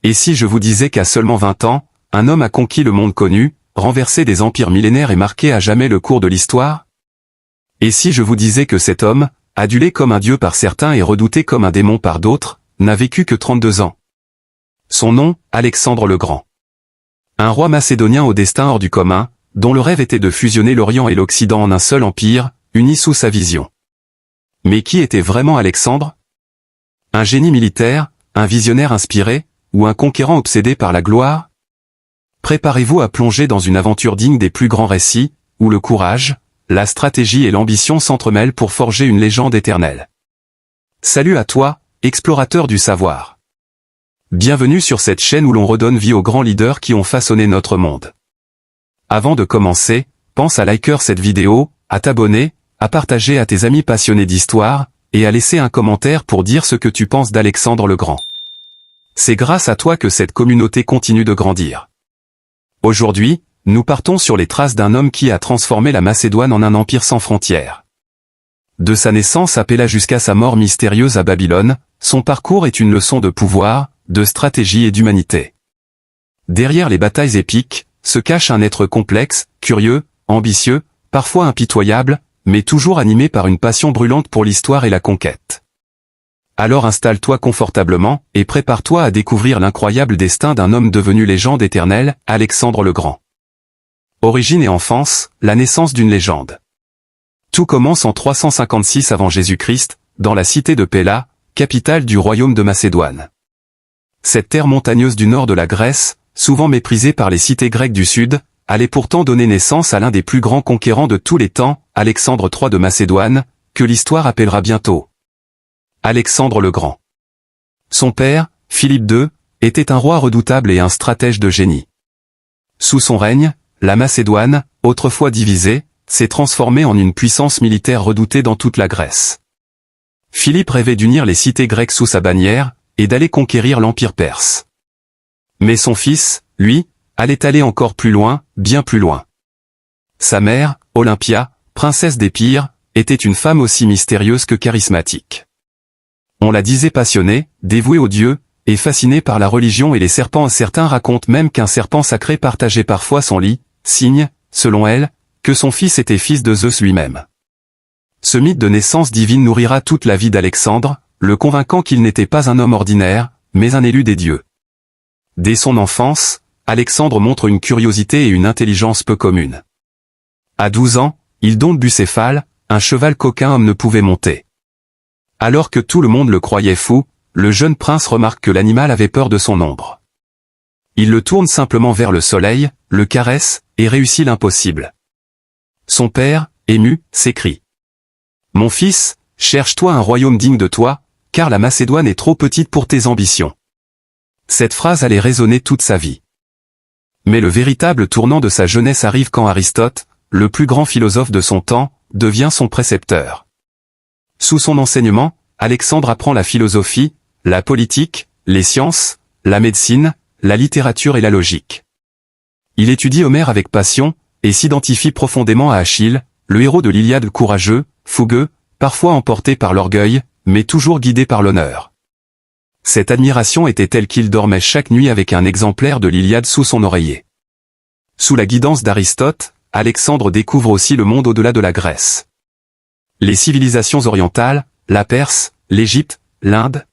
Et si je vous disais qu'à seulement 20 ans, un homme a conquis le monde connu, renversé des empires millénaires et marqué à jamais le cours de l'histoire? Et si je vous disais que cet homme, adulé comme un dieu par certains et redouté comme un démon par d'autres, n'a vécu que 32 ans? Son nom, Alexandre le Grand. Un roi macédonien au destin hors du commun, dont le rêve était de fusionner l'Orient et l'Occident en un seul empire, uni sous sa vision. Mais qui était vraiment Alexandre? Un génie militaire, un visionnaire inspiré, ou un conquérant obsédé par la gloire? Préparez-vous à plonger dans une aventure digne des plus grands récits, où le courage, la stratégie et l'ambition s'entremêlent pour forger une légende éternelle. Salut à toi, explorateur du savoir. Bienvenue sur cette chaîne où l'on redonne vie aux grands leaders qui ont façonné notre monde. Avant de commencer, pense à liker cette vidéo, à t'abonner, à partager à tes amis passionnés d'histoire, et à laisser un commentaire pour dire ce que tu penses d'Alexandre le Grand. C'est grâce à toi que cette communauté continue de grandir. Aujourd'hui, nous partons sur les traces d'un homme qui a transformé la Macédoine en un empire sans frontières. De sa naissance à Péla jusqu'à sa mort mystérieuse à Babylone, son parcours est une leçon de pouvoir, de stratégie et d'humanité. Derrière les batailles épiques, se cache un être complexe, curieux, ambitieux, parfois impitoyable, mais toujours animé par une passion brûlante pour l'histoire et la conquête. Alors installe-toi confortablement, et prépare-toi à découvrir l'incroyable destin d'un homme devenu légende éternelle, Alexandre le Grand. Origine et enfance, la naissance d'une légende. Tout commence en 356 avant Jésus-Christ, dans la cité de Péla, capitale du royaume de Macédoine. Cette terre montagneuse du nord de la Grèce, souvent méprisée par les cités grecques du sud, allait pourtant donner naissance à l'un des plus grands conquérants de tous les temps, Alexandre III de Macédoine, que l'histoire appellera bientôt Alexandre le Grand. Son père, Philippe II, était un roi redoutable et un stratège de génie. Sous son règne, la Macédoine, autrefois divisée, s'est transformée en une puissance militaire redoutée dans toute la Grèce. Philippe rêvait d'unir les cités grecques sous sa bannière, et d'aller conquérir l'empire perse. Mais son fils, lui, allait aller encore plus loin, bien plus loin. Sa mère, Olympia, princesse d'Épire, était une femme aussi mystérieuse que charismatique. On la disait passionnée, dévouée aux dieux, et fascinée par la religion et les serpents. Certains racontent même qu'un serpent sacré partageait parfois son lit, signe, selon elle, que son fils était fils de Zeus lui-même. Ce mythe de naissance divine nourrira toute la vie d'Alexandre, le convainquant qu'il n'était pas un homme ordinaire, mais un élu des dieux. Dès son enfance, Alexandre montre une curiosité et une intelligence peu communes. À 12 ans, il dompte Bucéphale, un cheval qu'aucun homme ne pouvait monter. Alors que tout le monde le croyait fou, le jeune prince remarque que l'animal avait peur de son ombre. Il le tourne simplement vers le soleil, le caresse, et réussit l'impossible. Son père, ému, s'écrie: « Mon fils, cherche-toi un royaume digne de toi, car la Macédoine est trop petite pour tes ambitions. » Cette phrase allait résonner toute sa vie. Mais le véritable tournant de sa jeunesse arrive quand Aristote, le plus grand philosophe de son temps, devient son précepteur. Sous son enseignement, Alexandre apprend la philosophie, la politique, les sciences, la médecine, la littérature et la logique. Il étudie Homère avec passion, et s'identifie profondément à Achille, le héros de l'Iliade courageux, fougueux, parfois emporté par l'orgueil, mais toujours guidé par l'honneur. Cette admiration était telle qu'il dormait chaque nuit avec un exemplaire de l'Iliade sous son oreiller. Sous la guidance d'Aristote, Alexandre découvre aussi le monde au-delà de la Grèce. Les civilisations orientales, la Perse, l'Égypte, l'Inde.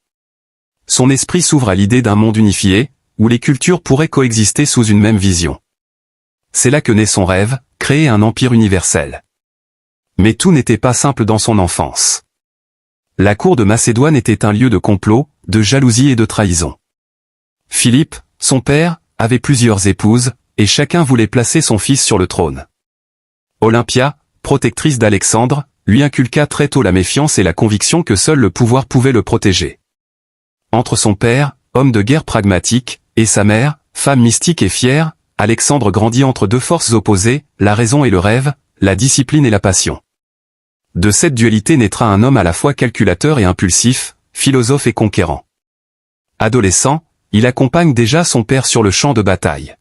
Son esprit s'ouvre à l'idée d'un monde unifié, où les cultures pourraient coexister sous une même vision. C'est là que naît son rêve, créer un empire universel. Mais tout n'était pas simple dans son enfance. La cour de Macédoine était un lieu de complot, de jalousie et de trahison. Philippe, son père, avait plusieurs épouses, et chacun voulait placer son fils sur le trône. Olympia, protectrice d'Alexandre, lui inculqua très tôt la méfiance et la conviction que seul le pouvoir pouvait le protéger. Entre son père, homme de guerre pragmatique, et sa mère, femme mystique et fière, Alexandre grandit entre deux forces opposées, la raison et le rêve, la discipline et la passion. De cette dualité naîtra un homme à la fois calculateur et impulsif, philosophe et conquérant. Adolescent, il accompagne déjà son père sur le champ de bataille.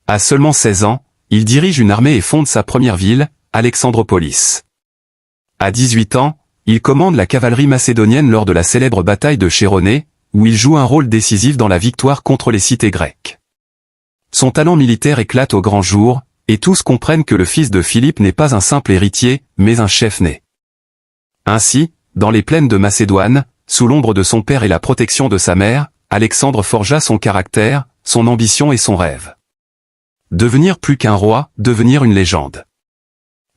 À seulement 16 ans, il dirige une armée et fonde sa première ville, Alexandropolis. À 18 ans, il commande la cavalerie macédonienne lors de la célèbre bataille de Chéronée, où il joue un rôle décisif dans la victoire contre les cités grecques. Son talent militaire éclate au grand jour, et tous comprennent que le fils de Philippe n'est pas un simple héritier, mais un chef né. Ainsi, dans les plaines de Macédoine, sous l'ombre de son père et la protection de sa mère, Alexandre forgea son caractère, son ambition et son rêve. Devenir plus qu'un roi, devenir une légende.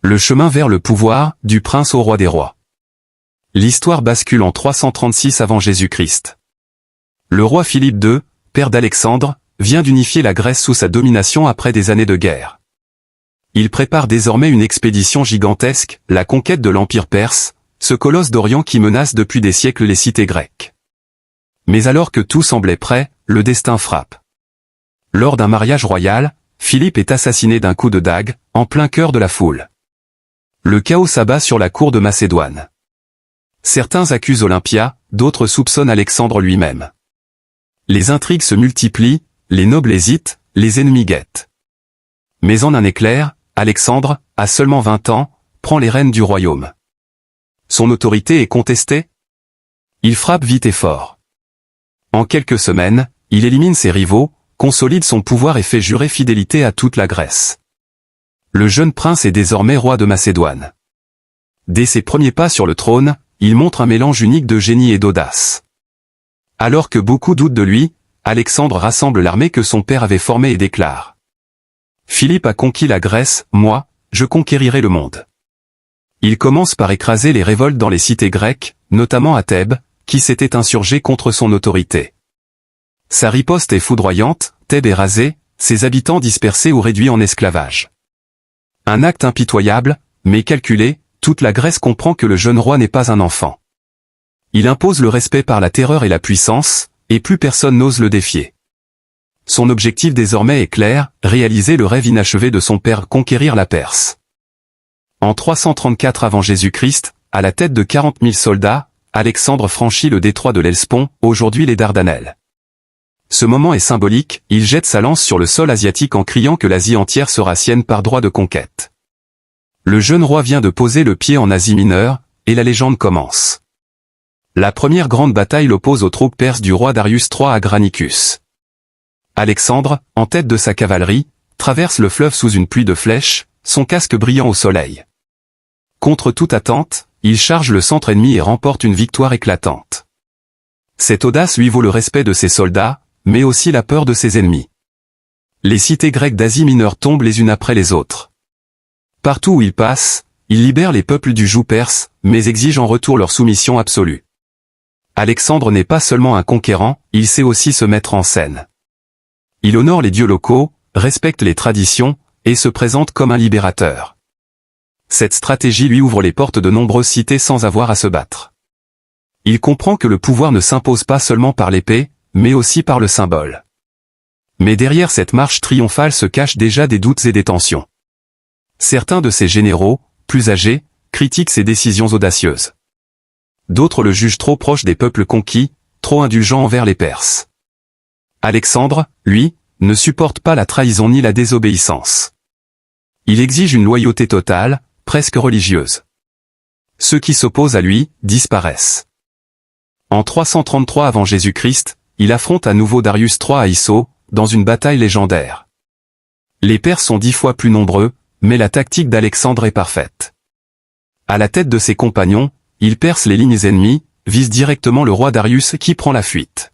Le chemin vers le pouvoir, du prince au roi des rois. L'histoire bascule en 336 avant Jésus-Christ. Le roi Philippe II, père d'Alexandre, vient d'unifier la Grèce sous sa domination après des années de guerre. Il prépare désormais une expédition gigantesque, la conquête de l'Empire perse, ce colosse d'Orient qui menace depuis des siècles les cités grecques. Mais alors que tout semblait prêt, le destin frappe. Lors d'un mariage royal, Philippe est assassiné d'un coup de dague, en plein cœur de la foule. Le chaos s'abat sur la cour de Macédoine. Certains accusent Olympia, d'autres soupçonnent Alexandre lui-même. Les intrigues se multiplient, les nobles hésitent, les ennemis guettent. Mais en un éclair, Alexandre, à seulement 20 ans, prend les rênes du royaume. Son autorité est contestée? Il frappe vite et fort. En quelques semaines, il élimine ses rivaux, consolide son pouvoir et fait jurer fidélité à toute la Grèce. Le jeune prince est désormais roi de Macédoine. Dès ses premiers pas sur le trône, il montre un mélange unique de génie et d'audace. Alors que beaucoup doutent de lui, Alexandre rassemble l'armée que son père avait formée et déclare: Philippe a conquis la Grèce, moi, je conquérirai le monde. Il commence par écraser les révoltes dans les cités grecques, notamment à Thèbes, qui s'était insurgé contre son autorité. Sa riposte est foudroyante, Thèbes est rasée, ses habitants dispersés ou réduits en esclavage. Un acte impitoyable, mais calculé, toute la Grèce comprend que le jeune roi n'est pas un enfant. Il impose le respect par la terreur et la puissance, et plus personne n'ose le défier. Son objectif désormais est clair, réaliser le rêve inachevé de son père, conquérir la Perse. En 334 avant Jésus-Christ, à la tête de 40 000 soldats, Alexandre franchit le détroit de l'Hellespont, aujourd'hui les Dardanelles. Ce moment est symbolique, il jette sa lance sur le sol asiatique en criant que l'Asie entière sera sienne par droit de conquête. Le jeune roi vient de poser le pied en Asie mineure, et la légende commence. La première grande bataille l'oppose aux troupes perses du roi Darius III à Granicus. Alexandre, en tête de sa cavalerie, traverse le fleuve sous une pluie de flèches, son casque brillant au soleil. Contre toute attente, il charge le centre ennemi et remporte une victoire éclatante. Cette audace lui vaut le respect de ses soldats, mais aussi la peur de ses ennemis. Les cités grecques d'Asie mineure tombent les unes après les autres. Partout où il passe, il libère les peuples du joug perse, mais exige en retour leur soumission absolue. Alexandre n'est pas seulement un conquérant, il sait aussi se mettre en scène. Il honore les dieux locaux, respecte les traditions, et se présente comme un libérateur. Cette stratégie lui ouvre les portes de nombreuses cités sans avoir à se battre. Il comprend que le pouvoir ne s'impose pas seulement par l'épée, mais aussi par le symbole. Mais derrière cette marche triomphale se cachent déjà des doutes et des tensions. Certains de ses généraux, plus âgés, critiquent ses décisions audacieuses. D'autres le jugent trop proche des peuples conquis, trop indulgent envers les Perses. Alexandre, lui, ne supporte pas la trahison ni la désobéissance. Il exige une loyauté totale, presque religieuse. Ceux qui s'opposent à lui, disparaissent. En 333 avant Jésus-Christ, il affronte à nouveau Darius III à Isso, dans une bataille légendaire. Les Perses sont 10 fois plus nombreux, mais la tactique d'Alexandre est parfaite. À la tête de ses compagnons, il perce les lignes ennemies, vise directement le roi Darius qui prend la fuite.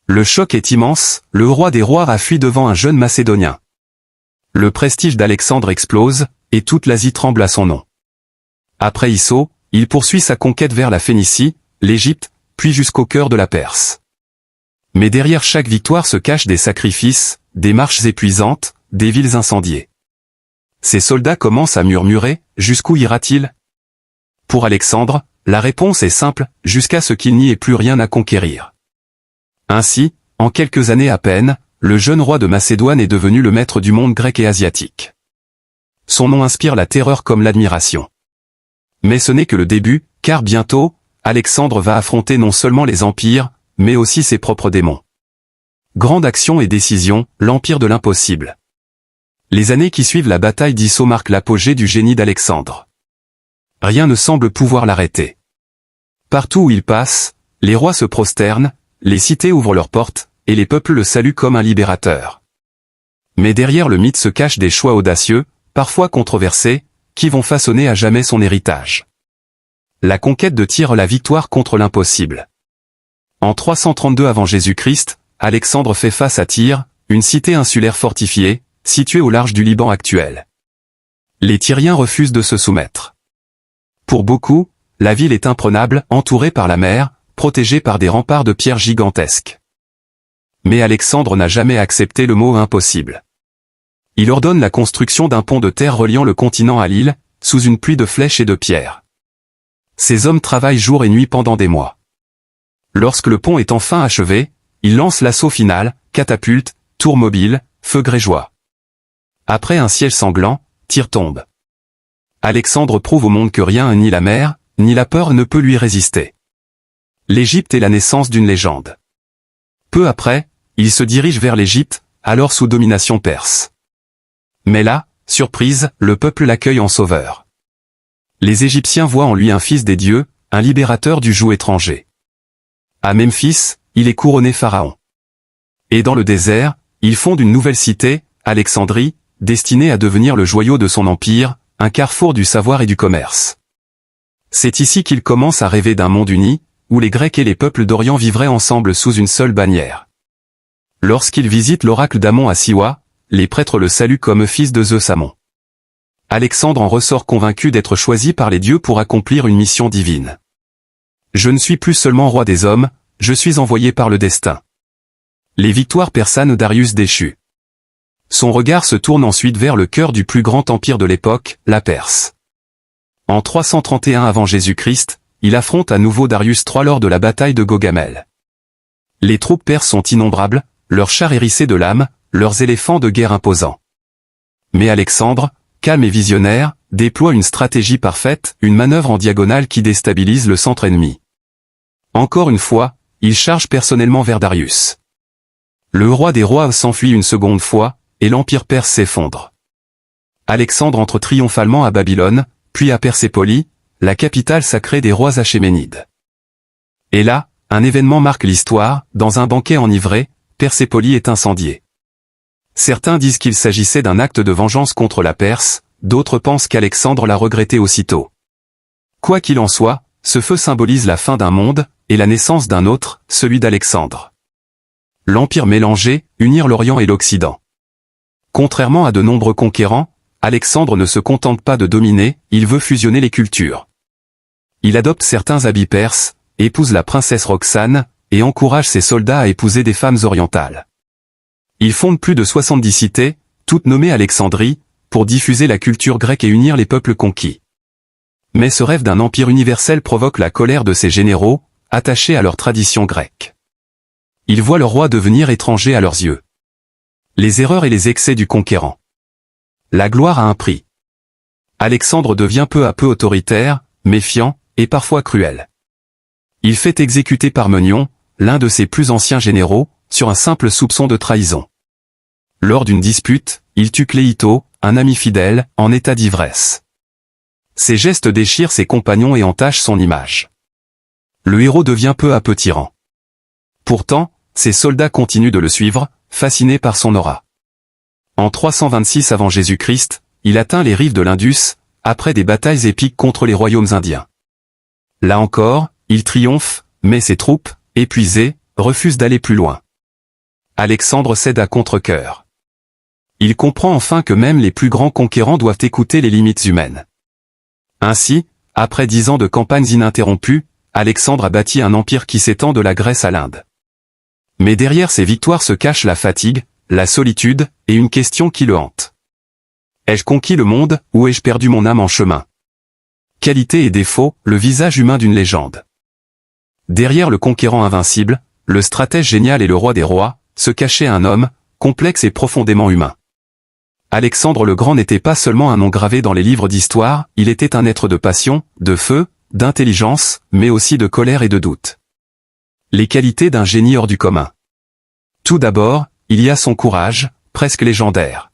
Le choc est immense, le roi des rois a fui devant un jeune Macédonien. Le prestige d'Alexandre explose, et toute l'Asie tremble à son nom. Après Isso, il poursuit sa conquête vers la Phénicie, l'Égypte, puis jusqu'au cœur de la Perse. Mais derrière chaque victoire se cachent des sacrifices, des marches épuisantes, des villes incendiées. Ses soldats commencent à murmurer, jusqu'où ira-t-il? Pour Alexandre, la réponse est simple, jusqu'à ce qu'il n'y ait plus rien à conquérir. Ainsi, en quelques années à peine, le jeune roi de Macédoine est devenu le maître du monde grec et asiatique. Son nom inspire la terreur comme l'admiration. Mais ce n'est que le début, car bientôt, Alexandre va affronter non seulement les empires, mais aussi ses propres démons. Grande action et décision, l'empire de l'impossible. Les années qui suivent la bataille d'Isso marquent l'apogée du génie d'Alexandre. Rien ne semble pouvoir l'arrêter. Partout où il passe, les rois se prosternent, les cités ouvrent leurs portes, et les peuples le saluent comme un libérateur. Mais derrière le mythe se cachent des choix audacieux, parfois controversés, qui vont façonner à jamais son héritage. La conquête de Tyr, la victoire contre l'impossible. En 332 avant Jésus-Christ, Alexandre fait face à Tyr, une cité insulaire fortifiée, située au large du Liban actuel. Les Tyriens refusent de se soumettre. Pour beaucoup, la ville est imprenable, entourée par la mer, protégée par des remparts de pierre gigantesques. Mais Alexandre n'a jamais accepté le mot impossible. Il ordonne la construction d'un pont de terre reliant le continent à l'île, sous une pluie de flèches et de pierres. Ces hommes travaillent jour et nuit pendant des mois. Lorsque le pont est enfin achevé, ils lancent l'assaut final, catapultes, tours mobiles, feux grégeois. Après un siège sanglant, Tyr tombe. Alexandre prouve au monde que rien, ni la mer, ni la peur ne peut lui résister. L'Égypte est la naissance d'une légende. Peu après, il se dirige vers l'Égypte, alors sous domination perse. Mais là, surprise, le peuple l'accueille en sauveur. Les Égyptiens voient en lui un fils des dieux, un libérateur du joug étranger. À Memphis, il est couronné pharaon. Et dans le désert, il fonde une nouvelle cité, Alexandrie, destinée à devenir le joyau de son empire, un carrefour du savoir et du commerce. C'est ici qu'il commence à rêver d'un monde uni, où les Grecs et les peuples d'Orient vivraient ensemble sous une seule bannière. Lorsqu'il visite l'oracle d'Amon à Siwa, les prêtres le saluent comme fils de Zeus Amon. Alexandre en ressort convaincu d'être choisi par les dieux pour accomplir une mission divine. Je ne suis plus seulement roi des hommes, je suis envoyé par le destin. Les victoires persanes Darius déchu. Son regard se tourne ensuite vers le cœur du plus grand empire de l'époque, la Perse. En 331 avant Jésus-Christ, il affronte à nouveau Darius III lors de la bataille de Gaugamel. Les troupes perses sont innombrables, leurs chars hérissés de lames, leurs éléphants de guerre imposants. Mais Alexandre, calme et visionnaire, déploie une stratégie parfaite, une manœuvre en diagonale qui déstabilise le centre ennemi. Encore une fois, il charge personnellement vers Darius. Le roi des rois s'enfuit une seconde fois, et l'empire perse s'effondre. Alexandre entre triomphalement à Babylone, puis à Persépolis, la capitale sacrée des rois achéménides. Et là, un événement marque l'histoire, dans un banquet enivré, Persépolis est incendié. Certains disent qu'il s'agissait d'un acte de vengeance contre la Perse, d'autres pensent qu'Alexandre l'a regretté aussitôt. Quoi qu'il en soit, ce feu symbolise la fin d'un monde, et la naissance d'un autre, celui d'Alexandre. L'empire mélangé, unir l'Orient et l'Occident. Contrairement à de nombreux conquérants, Alexandre ne se contente pas de dominer, il veut fusionner les cultures. Il adopte certains habits perses, épouse la princesse Roxane, et encourage ses soldats à épouser des femmes orientales. Il fonde plus de 70 cités, toutes nommées Alexandrie, pour diffuser la culture grecque et unir les peuples conquis. Mais ce rêve d'un empire universel provoque la colère de ses généraux, attachés à leur tradition grecque. Ils voient leur roi devenir étranger à leurs yeux. Les erreurs et les excès du conquérant. La gloire a un prix. Alexandre devient peu à peu autoritaire, méfiant, et parfois cruel. Il fait exécuter Parmenion, l'un de ses plus anciens généraux, sur un simple soupçon de trahison. Lors d'une dispute, il tue Cléito, un ami fidèle, en état d'ivresse. Ses gestes déchirent ses compagnons et entachent son image. Le héros devient peu à peu tyran. Pourtant, ses soldats continuent de le suivre, fascinés par son aura. En 326 avant Jésus-Christ, il atteint les rives de l'Indus, après des batailles épiques contre les royaumes indiens. Là encore, il triomphe, mais ses troupes, épuisées, refusent d'aller plus loin. Alexandre cède à contre-cœur. Il comprend enfin que même les plus grands conquérants doivent écouter les limites humaines. Ainsi, après 10 ans de campagnes ininterrompues, Alexandre a bâti un empire qui s'étend de la Grèce à l'Inde. Mais derrière ces victoires se cache la fatigue, la solitude, et une question qui le hante. Ai-je conquis le monde, ou ai-je perdu mon âme en chemin? Qualité et défaut, le visage humain d'une légende. Derrière le conquérant invincible, le stratège génial et le roi des rois, se cachait un homme, complexe et profondément humain. Alexandre le Grand n'était pas seulement un nom gravé dans les livres d'histoire, il était un être de passion, de feu, d'intelligence, mais aussi de colère et de doute. Les qualités d'un génie hors du commun. Tout d'abord, il y a son courage, presque légendaire.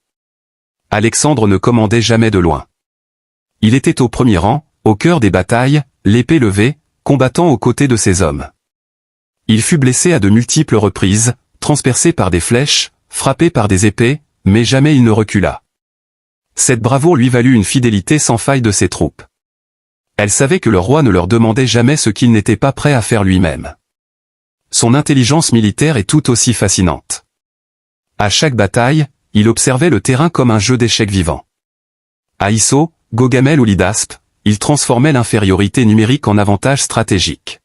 Alexandre ne commandait jamais de loin. Il était au premier rang, au cœur des batailles, l'épée levée, combattant aux côtés de ses hommes. Il fut blessé à de multiples reprises, transpercé par des flèches, frappé par des épées, mais jamais il ne recula. Cette bravoure lui valut une fidélité sans faille de ses troupes. Elle savait que le roi ne leur demandait jamais ce qu'il n'était pas prêt à faire lui-même. Son intelligence militaire est tout aussi fascinante. À chaque bataille, il observait le terrain comme un jeu d'échecs vivant. À Issou, Gaugamel ou Lhydaspe, il transformait l'infériorité numérique en avantage stratégique.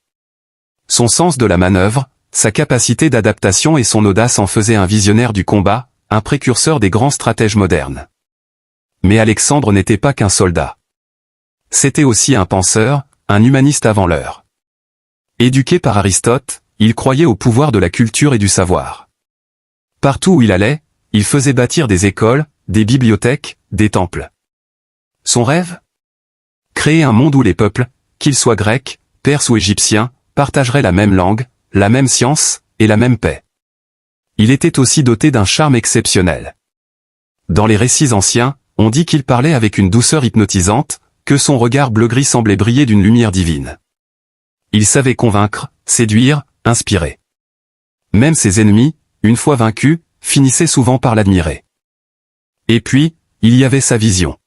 Son sens de la manœuvre, sa capacité d'adaptation et son audace en faisaient un visionnaire du combat, un précurseur des grands stratèges modernes. Mais Alexandre n'était pas qu'un soldat. C'était aussi un penseur, un humaniste avant l'heure. Éduqué par Aristote, il croyait au pouvoir de la culture et du savoir. Partout où il allait, il faisait bâtir des écoles, des bibliothèques, des temples. Son rêve ? Créer un monde où les peuples, qu'ils soient grecs, perses ou égyptiens, partageraient la même langue, la même science, et la même paix. Il était aussi doté d'un charme exceptionnel. Dans les récits anciens, on dit qu'il parlait avec une douceur hypnotisante, que son regard bleu-gris semblait briller d'une lumière divine. Il savait convaincre, séduire, inspirer. Même ses ennemis, une fois vaincus, finissaient souvent par l'admirer. Et puis, il y avait sa vision.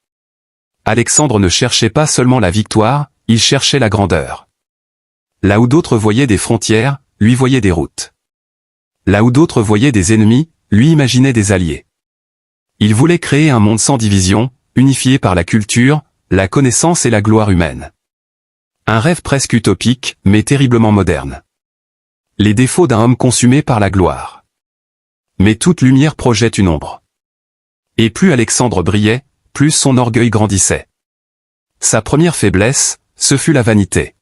Alexandre ne cherchait pas seulement la victoire, il cherchait la grandeur. Là où d'autres voyaient des frontières, lui voyait des routes. Là où d'autres voyaient des ennemis, lui imaginait des alliés. Il voulait créer un monde sans division, unifié par la culture, la connaissance et la gloire humaine. Un rêve presque utopique, mais terriblement moderne. Les défauts d'un homme consumé par la gloire. Mais toute lumière projette une ombre. Et plus Alexandre brillait, plus son orgueil grandissait. Sa première faiblesse, ce fut la vanité.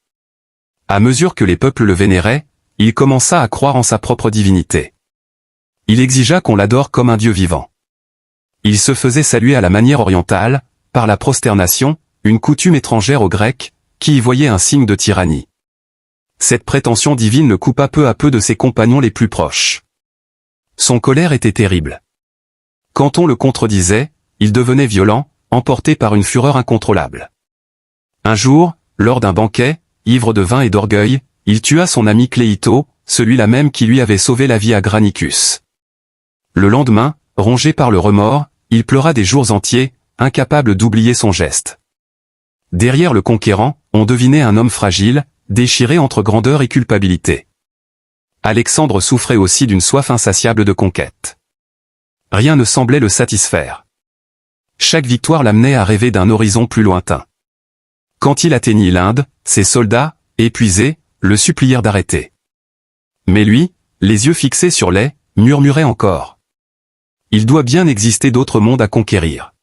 À mesure que les peuples le vénéraient, il commença à croire en sa propre divinité. Il exigea qu'on l'adore comme un dieu vivant. Il se faisait saluer à la manière orientale, par la prosternation, une coutume étrangère aux Grecs, qui y voyaient un signe de tyrannie. Cette prétention divine le coupa peu à peu de ses compagnons les plus proches. Son colère était terrible. Quand on le contredisait, il devenait violent, emporté par une fureur incontrôlable. Un jour, lors d'un banquet, ivre de vin et d'orgueil, il tua son ami Cléito, celui-là même qui lui avait sauvé la vie à Granicus. Le lendemain, rongé par le remords, il pleura des jours entiers, incapable d'oublier son geste. Derrière le conquérant, on devinait un homme fragile, déchiré entre grandeur et culpabilité. Alexandre souffrait aussi d'une soif insatiable de conquête. Rien ne semblait le satisfaire. Chaque victoire l'amenait à rêver d'un horizon plus lointain. Quand il atteignit l'Inde, ses soldats, épuisés, le supplièrent d'arrêter. Mais lui, les yeux fixés sur les, murmurait encore. Il doit bien exister d'autres mondes à conquérir.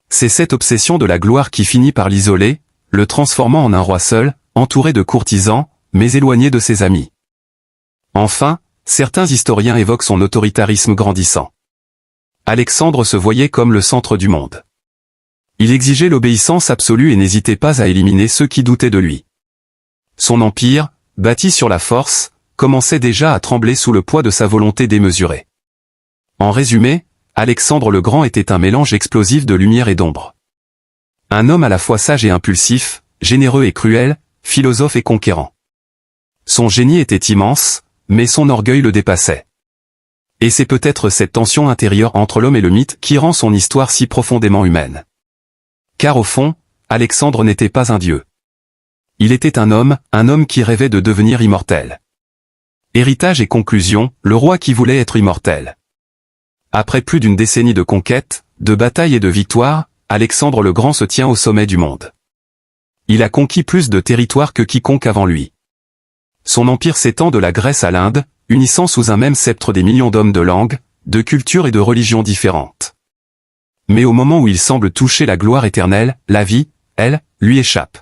C'est cette obsession de la gloire qui finit par l'isoler, le transformant en un roi seul, entouré de courtisans, mais éloigné de ses amis. Enfin, certains historiens évoquent son autoritarisme grandissant. Alexandre se voyait comme le centre du monde. Il exigeait l'obéissance absolue et n'hésitait pas à éliminer ceux qui doutaient de lui. Son empire, bâti sur la force, commençait déjà à trembler sous le poids de sa volonté démesurée. En résumé, Alexandre le Grand était un mélange explosif de lumière et d'ombre. Un homme à la fois sage et impulsif, généreux et cruel, philosophe et conquérant. Son génie était immense, mais son orgueil le dépassait. Et c'est peut-être cette tension intérieure entre l'homme et le mythe qui rend son histoire si profondément humaine. Car au fond, Alexandre n'était pas un dieu. Il était un homme qui rêvait de devenir immortel. Héritage et conclusion, le roi qui voulait être immortel. Après plus d'une décennie de conquêtes, de batailles et de victoires, Alexandre le Grand se tient au sommet du monde. Il a conquis plus de territoires que quiconque avant lui. Son empire s'étend de la Grèce à l'Inde, unissant sous un même sceptre des millions d'hommes de langues, de cultures et de religions différentes. Mais au moment où il semble toucher la gloire éternelle, la vie, elle, lui échappe.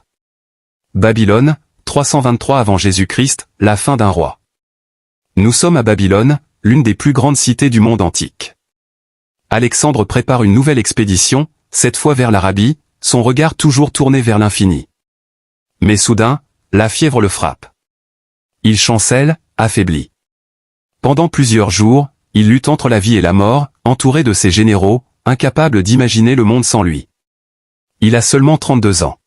Babylone, 323 avant Jésus-Christ, la fin d'un roi. Nous sommes à Babylone, l'une des plus grandes cités du monde antique. Alexandre prépare une nouvelle expédition, cette fois vers l'Arabie, son regard toujours tourné vers l'infini. Mais soudain, la fièvre le frappe. Il chancelle, affaibli. Pendant plusieurs jours, il lutte entre la vie et la mort, entouré de ses généraux, incapable d'imaginer le monde sans lui. Il a seulement 32 ans.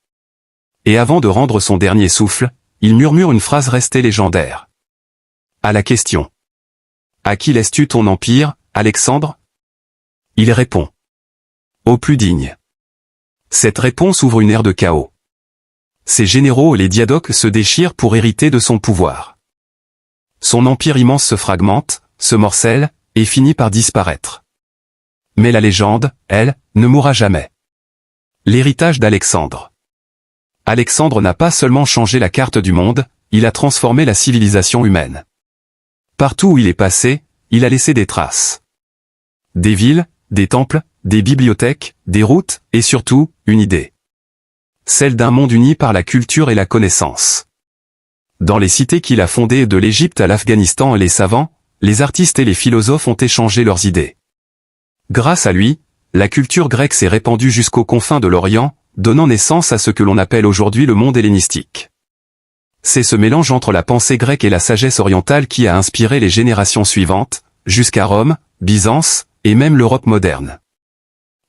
Et avant de rendre son dernier souffle, il murmure une phrase restée légendaire. À la question « À qui laisses-tu ton empire, Alexandre ?» il répond « Au plus digne ». Cette réponse ouvre une ère de chaos. Ses généraux et les diadoques se déchirent pour hériter de son pouvoir. Son empire immense se fragmente, se morcelle, et finit par disparaître. Mais la légende, elle, ne mourra jamais. L'héritage d'Alexandre. Alexandre n'a pas seulement changé la carte du monde, il a transformé la civilisation humaine. Partout où il est passé, il a laissé des traces. Des villes, des temples, des bibliothèques, des routes, et surtout, une idée. Celle d'un monde uni par la culture et la connaissance. Dans les cités qu'il a fondées de l'Égypte à l'Afghanistan, les savants, les artistes et les philosophes ont échangé leurs idées. Grâce à lui, la culture grecque s'est répandue jusqu'aux confins de l'Orient, donnant naissance à ce que l'on appelle aujourd'hui le monde hellénistique. C'est ce mélange entre la pensée grecque et la sagesse orientale qui a inspiré les générations suivantes, jusqu'à Rome, Byzance, et même l'Europe moderne.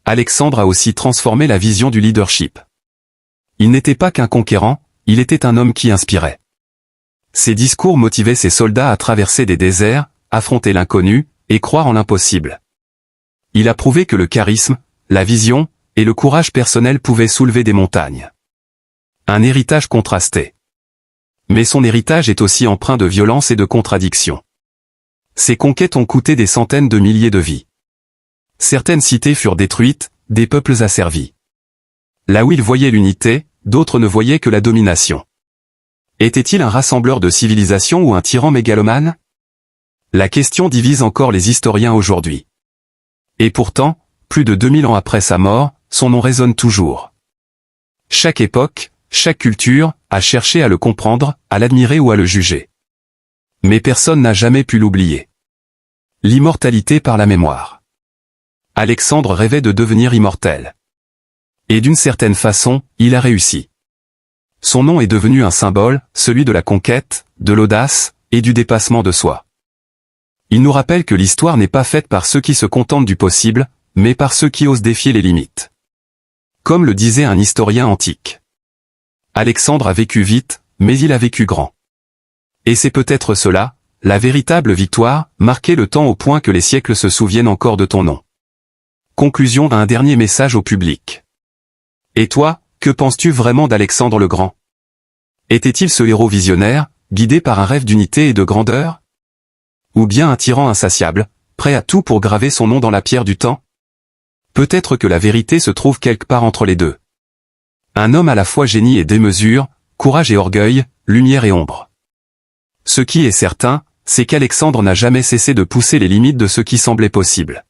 Alexandre a aussi transformé la vision du leadership. Il n'était pas qu'un conquérant, il était un homme qui inspirait. Ses discours motivaient ses soldats à traverser des déserts, affronter l'inconnu, et croire en l'impossible. Il a prouvé que le charisme, la vision, et le courage personnel pouvaient soulever des montagnes. Un héritage contrasté. Mais son héritage est aussi empreint de violence et de contradictions. Ses conquêtes ont coûté des centaines de milliers de vies. Certaines cités furent détruites, des peuples asservis. Là où il voyait l'unité, d'autres ne voyaient que la domination. Était-il un rassembleur de civilisation ou un tyran mégalomane? La question divise encore les historiens aujourd'hui. Et pourtant, plus de 2000 ans après sa mort, son nom résonne toujours. Chaque époque, chaque culture, a cherché à le comprendre, à l'admirer ou à le juger. Mais personne n'a jamais pu l'oublier. L'immortalité par la mémoire. Alexandre rêvait de devenir immortel. Et d'une certaine façon, il a réussi. Son nom est devenu un symbole, celui de la conquête, de l'audace, et du dépassement de soi. Il nous rappelle que l'histoire n'est pas faite par ceux qui se contentent du possible, mais par ceux qui osent défier les limites. Comme le disait un historien antique. Alexandre a vécu vite, mais il a vécu grand. Et c'est peut-être cela, la véritable victoire, marquer le temps au point que les siècles se souviennent encore de ton nom. Conclusion d'un dernier message au public. Et toi, que penses-tu vraiment d'Alexandre le Grand? Était-il ce héros visionnaire, guidé par un rêve d'unité et de grandeur? Ou bien un tyran insatiable, prêt à tout pour graver son nom dans la pierre du temps? Peut-être que la vérité se trouve quelque part entre les deux. Un homme à la fois génie et démesure, courage et orgueil, lumière et ombre. Ce qui est certain, c'est qu'Alexandre n'a jamais cessé de pousser les limites de ce qui semblait possible.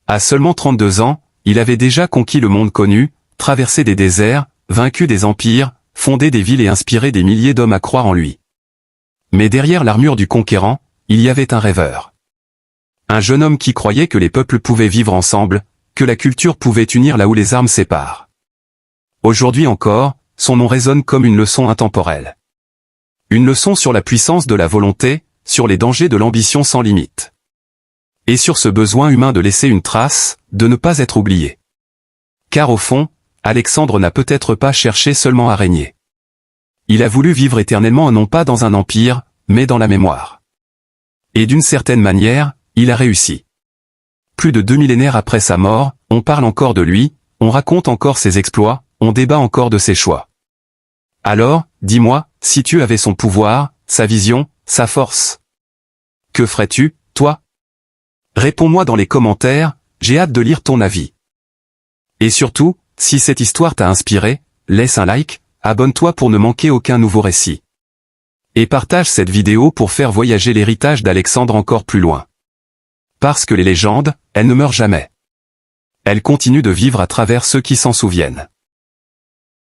À seulement 32 ans, il avait déjà conquis le monde connu, traversé des déserts, vaincu des empires, fondé des villes et inspiré des milliers d'hommes à croire en lui. Mais derrière l'armure du conquérant, il y avait un rêveur. Un jeune homme qui croyait que les peuples pouvaient vivre ensemble, que la culture pouvait unir là où les armes séparent. Aujourd'hui encore, son nom résonne comme une leçon intemporelle. Une leçon sur la puissance de la volonté, sur les dangers de l'ambition sans limite. Et sur ce besoin humain de laisser une trace, de ne pas être oublié. Car au fond, Alexandre n'a peut-être pas cherché seulement à régner. Il a voulu vivre éternellement non pas dans un empire, mais dans la mémoire. Et d'une certaine manière, il a réussi. Plus de 2 millénaires après sa mort, on parle encore de lui, on raconte encore ses exploits, on débat encore de ses choix. Alors, dis-moi, si tu avais son pouvoir, sa vision, sa force, que ferais-tu, toi? Réponds-moi dans les commentaires, j'ai hâte de lire ton avis. Et surtout, si cette histoire t'a inspiré, laisse un like, abonne-toi pour ne manquer aucun nouveau récit. Et partage cette vidéo pour faire voyager l'héritage d'Alexandre encore plus loin. Parce que les légendes, elles ne meurent jamais. Elles continuent de vivre à travers ceux qui s'en souviennent.